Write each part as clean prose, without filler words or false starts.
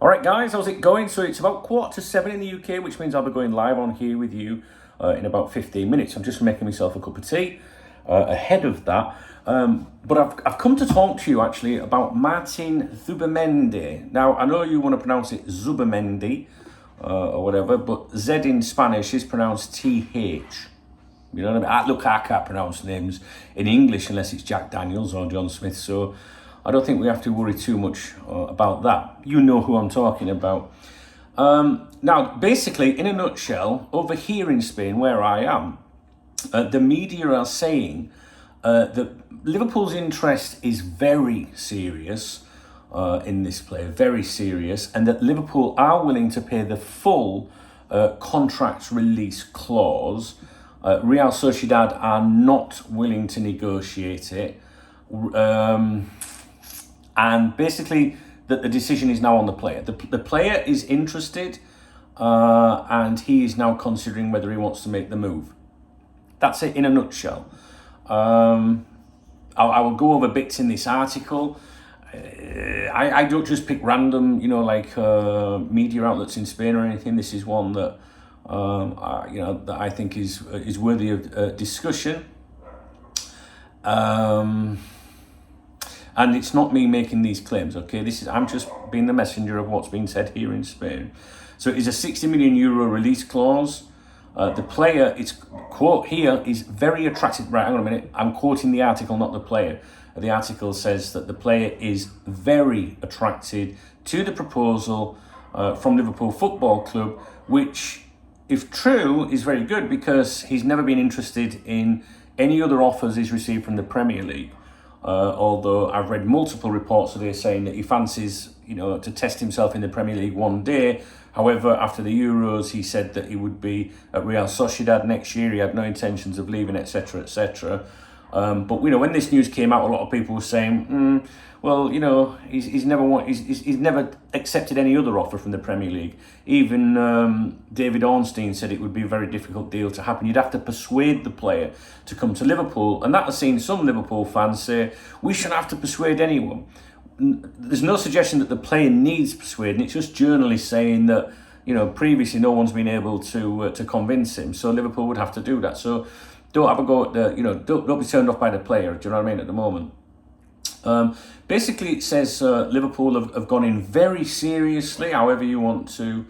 All right, guys, how's it going? So it's about 7:15 in the UK, which means I'll be going live on here with you in about 15 minutes. I'm just making myself a cup of tea ahead of that. But I've come to talk to you actually about Martin Zubimendi. Now, I know you want to pronounce it Zubimendi or whatever, but Z in Spanish is pronounced TH. You know what I mean? Look, I can't pronounce names in English unless it's Jack Daniels or John Smith, so I don't think we have to worry too much about that. You know who I'm talking about. Now, basically, in a nutshell, over here in Spain, where I am, the media are saying that Liverpool's interest is very serious in this player, very serious, and that Liverpool are willing to pay the full contract release clause. Real Sociedad are not willing to negotiate it. And basically, that the decision is now on the player. The player is interested, and he is now considering whether he wants to make the move. That's it in a nutshell. I will go over bits in this article. I don't just pick random, media outlets in Spain or anything. This is one that that I think is worthy of discussion. And it's not me making these claims, okay? I'm just being the messenger of what's being said here in Spain. So it is a €60 million release clause. The player, its quote here, is very attractive. Right, hang on a minute. I'm quoting the article, not the player. The article says that the player is very attracted to the proposal from Liverpool Football Club, which, if true, is very good because he's never been interested in any other offers he's received from the Premier League. Although I've read multiple reports today saying that he fancies, to test himself in the Premier League one day. However, after the Euros, he said that he would be at Real Sociedad next year. He had no intentions of leaving, etc., etc. But when this news came out, a lot of people were saying, he's never accepted any other offer from the Premier League. Even David Ornstein said it would be a very difficult deal to happen. You'd have to persuade the player to come to Liverpool, and that has seen some Liverpool fans say we shouldn't have to persuade anyone. There's no suggestion that the player needs persuading. It's just journalists saying that previously no one's been able to convince him, so Liverpool would have to do that. So don't have a go at don't be turned off by the player. Do you know what I mean? At the moment. Basically, it says Liverpool have gone in very seriously, however you want to.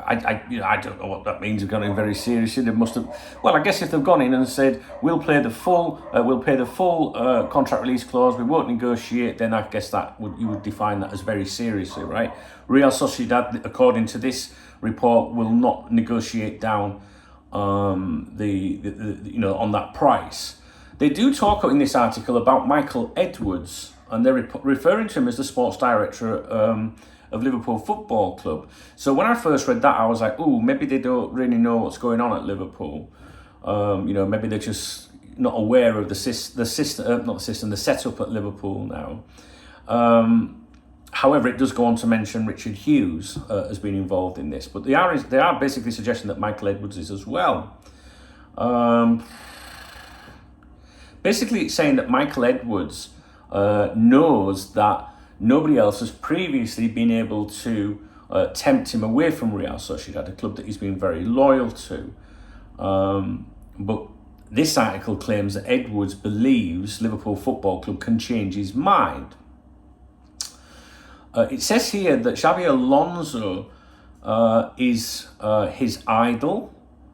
I don't know what that means. They've gone in very seriously. They must have. Well, I guess if they've gone in and said we'll pay the full contract release clause, we won't negotiate, then I guess you would define that as very seriously, right? Real Sociedad, according to this report, will not negotiate down on that price. They do talk in this article about Michael Edwards, and they're referring to him as the sports director of Liverpool Football Club. So when I first read that, I was like, maybe they don't really know what's going on at Liverpool. Maybe they're just not aware of the setup at Liverpool now. However, it does go on to mention Richard Hughes has been involved in this, but they are basically suggesting that Michael Edwards is as well. Basically, it's saying that Michael Edwards knows that nobody else has previously been able to tempt him away from Real Sociedad, a club that he's been very loyal to. But this article claims that Edwards believes Liverpool Football Club can change his mind. It says here that Xabi Alonso is his idol,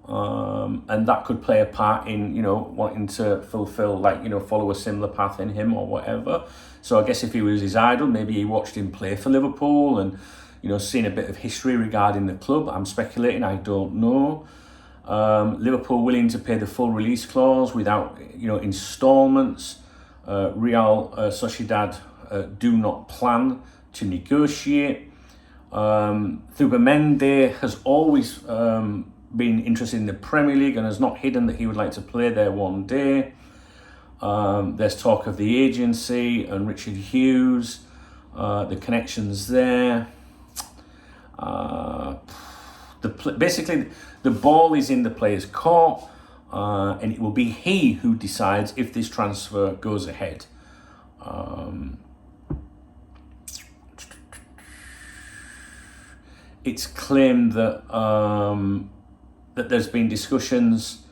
and that could play a part in wanting to fulfill follow a similar path in him or whatever. So I guess if he was his idol, maybe he watched him play for Liverpool and seen a bit of history regarding the club. I'm speculating, I don't know. Liverpool willing to pay the full release clause without installments. Real Sociedad do not plan to negotiate. Zubimendi has always been interested in the Premier League and has not hidden that he would like to play there one day. There's talk of the agency and Richard Hughes, the connections there. Basically, the ball is in the player's court, and it will be he who decides if this transfer goes ahead. it's claimed that that there's been discussions,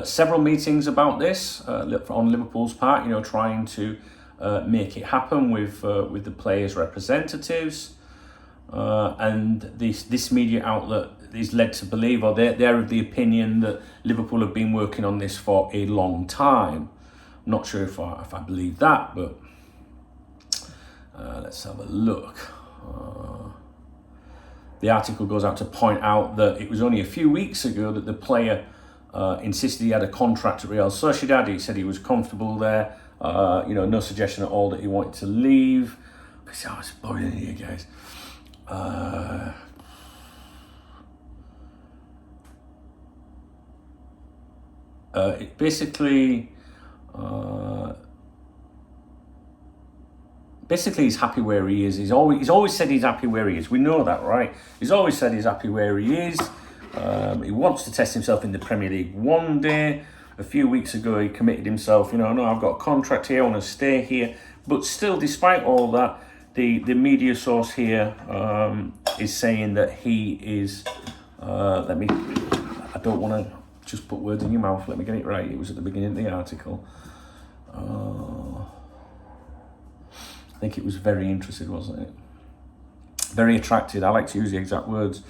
several meetings about this on Liverpool's part, you know, trying to make it happen with the players' representatives, and this media outlet is led to believe, or they're of the opinion, that Liverpool have been working on this for a long time. I'm not sure if I believe that, but let's have a look. The article goes out to point out that it was only a few weeks ago that the player insisted he had a contract at Real Sociedad. He said he was comfortable there. You know, no suggestion at all that he wanted to leave. Oh, it's boiling here, guys. It basically he's happy where he is. He's always said he's happy where he is. We know that, right? He's always said he's happy where he is. He wants to test himself in the Premier League one day. A few weeks ago, he committed himself, you know, no, I've got a contract here, I want to stay here. But still, despite all that, the media source here is saying that he is, I don't want to just put words in your mouth, let me get it right. It was at the beginning of the article. I think it was very interested, wasn't it? Very attracted, I like to use the exact words.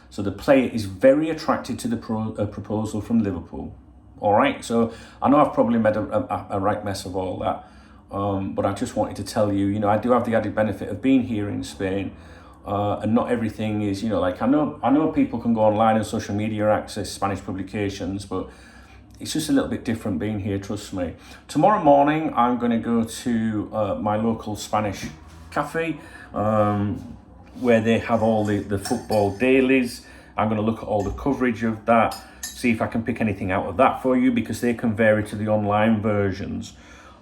So the player is very attracted to the proposal from Liverpool. All right, so I know I've probably made a right mess of all that, but I just wanted to tell you, you know, I do have the added benefit of being here in Spain, and not everything is, you know, like I know people can go online and social media access Spanish publications, but it's just a little bit different being here, trust me. Tomorrow morning, I'm going to go to my local Spanish cafe, where they have all the football dailies. I'm going to look at all the coverage of that, see if I can pick anything out of that for you, because they can vary to the online versions.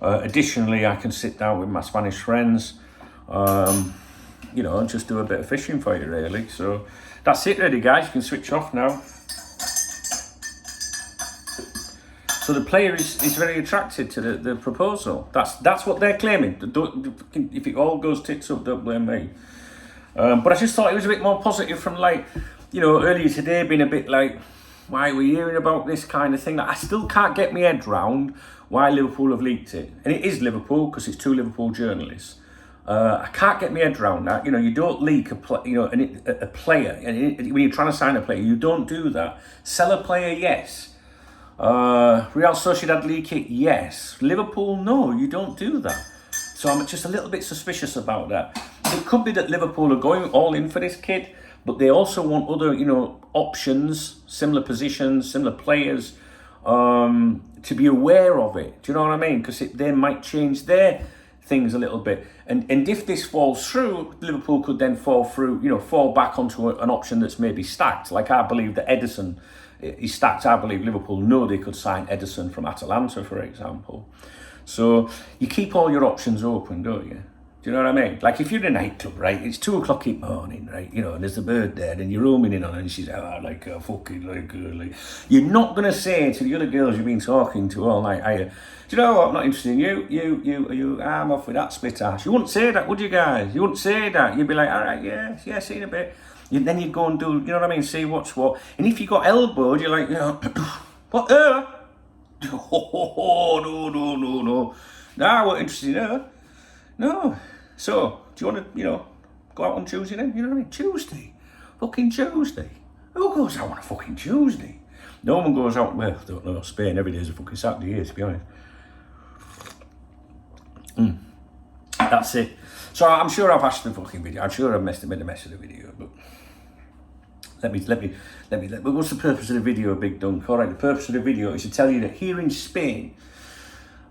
Additionally, I can sit down with my Spanish friends, you know, and just do a bit of fishing for you, really. So that's it, really, guys. You can switch off now. So the player is very attracted to the proposal. That's what they're claiming. If it all goes tits up, don't blame me. But I just thought it was a bit more positive from, like, you know, earlier today being a bit like, why are we hearing about this kind of thing? I still can't get my head round why Liverpool have leaked it. And it is Liverpool, because it's two Liverpool journalists. I can't get my head round that. You know, you don't leak a player. And when you're trying to sign a player, you don't do that. Sell a player, yes. Real Sociedad leak it, yes. Liverpool, no, you don't do that. So I'm just a little bit suspicious about that. It could be that Liverpool are going all in for this kid, but they also want other, you know, options, similar positions, similar players, to be aware of it. Do you know what I mean? Because they might change their things a little bit. And if this falls through, Liverpool could then fall back onto an option that's maybe stacked. Like I believe that Ederson is stacked. I believe Liverpool know they could sign Ederson from Atalanta, for example. So you keep all your options open, don't you? Do you know what I mean? Like if you're in a nightclub, right? It's 2:00 in the morning, right? You know, and there's a bird there, and you're roaming in on her, and she's like a fucking like girly. You're not gonna say to the other girls you've been talking to all night, are you? Do you know what? I'm not interested in you. I'm off with that split ass. You wouldn't say that, would you guys? You wouldn't say that. You'd be like, all right, yeah, see you in a bit. Then you'd go and do, you know what I mean? See what's what. And if you got elbowed, you're like, you know, what? Oh, no. Nah, I wasn't interested in her. No. So, do you want to, you know, go out on Tuesday then? You know what I mean? Tuesday. Fucking Tuesday. Who goes out on a fucking Tuesday? No one goes out, well, I don't know, Spain, every day is a fucking Saturday here, to be honest. That's it. So I'm sure I've hashed the fucking video. I'm sure I've made a mess of the video, but let me. What's the purpose of the video, Big Dunk? All right, the purpose of the video is to tell you that here in Spain,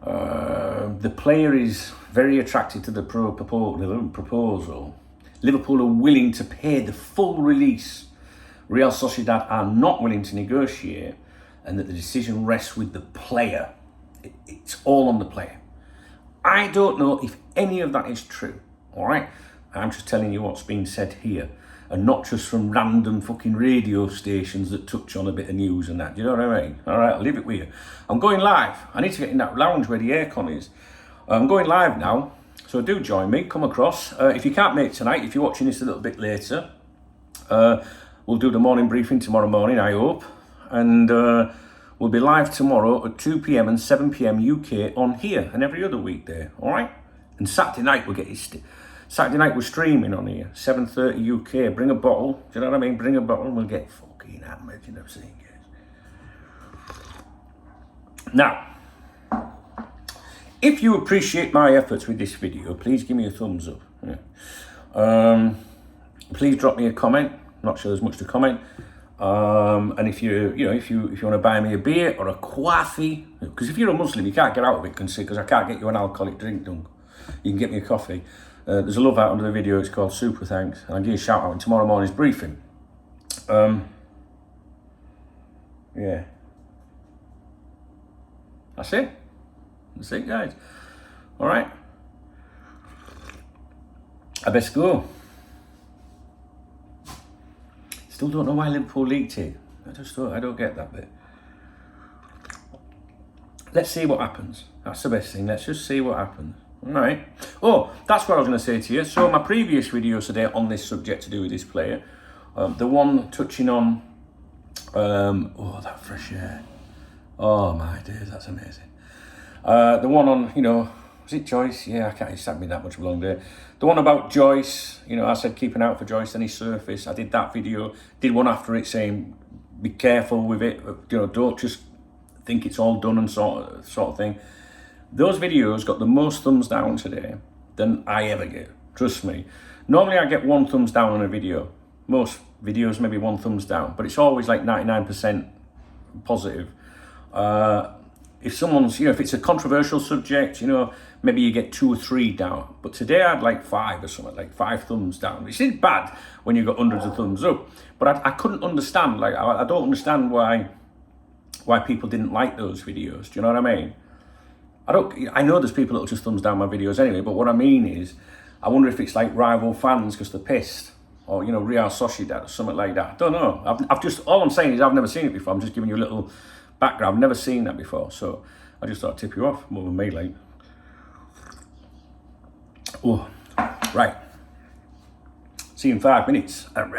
the player is very attracted to the proposal. Liverpool are willing to pay the full release. Real Sociedad are not willing to negotiate, and that the decision rests with the player. It's all on the player. I don't know if any of that is true, all right? I'm just telling you what's being said here, and not just from random fucking radio stations that touch on a bit of news and that. Do you know what I mean? All right, I'll leave it with you. I'm going live. I need to get in that lounge where the aircon is. I'm going live now, so do join me. Come across. If you can't make it tonight, if you're watching this a little bit later, We'll do the morning briefing tomorrow morning, I hope. And we'll be live tomorrow at 2 p.m. and 7 p.m. UK on here and every other weekday, all right? And Saturday night we'll get Saturday night we're streaming on here, 7:30 UK. Bring a bottle, do you know what I mean? Bring a bottle and we'll get fucking hammered, you know what I'm saying, guys? Now, if you appreciate my efforts with this video, please give me a thumbs up. Yeah. Please drop me a comment. Not sure there's much to comment. And if you want to buy me a beer or a coffee, because if you're a Muslim, you can't get out of it, because I can't get you an alcoholic drink done. You can get me a coffee. There's a love out under the video. It's called Super Thanks, and I'll give you a shout out in tomorrow morning's briefing. Yeah. That's it, guys. All right. I best go. Still don't know why Liverpool leaked it. I don't get that bit. Let's see what happens. That's the best thing. Let's just see what happens. All right. Oh, that's what I was going to say to you. So my previous videos today on this subject to do with this player, the one touching on, that fresh air. Oh my days, that's amazing. The one on, was it Joyce? Yeah, I can't, it's had me that much of a long day. The one about Joyce, I said keep an eye out for Joyce and his surface. I did that video, did one after it saying be careful with it, don't just think it's all done and sort of thing. Those videos got the most thumbs down today than I ever get, trust me. Normally I get 1 thumbs down on a video. Most videos maybe 1 thumbs down, but it's always like 99% positive. If someone's, if it's a controversial subject, maybe you get 2 or 3 down. But today I had like 5 or something, like 5 thumbs down. Which isn't bad when you've got hundreds of thumbs up. But I couldn't understand, I don't understand why people didn't like those videos. Do you know what I mean? I know there's people that will just thumbs down my videos anyway, but what I mean is, I wonder if it's like rival fans because they're pissed. Or, Real Sociedad or something like that. I don't know. All I'm saying is I've never seen it before. I'm just giving you a little background. I've never seen that before, so I just thought I'd tip you off more than me, like. Oh, right. See you in 5 minutes. All right.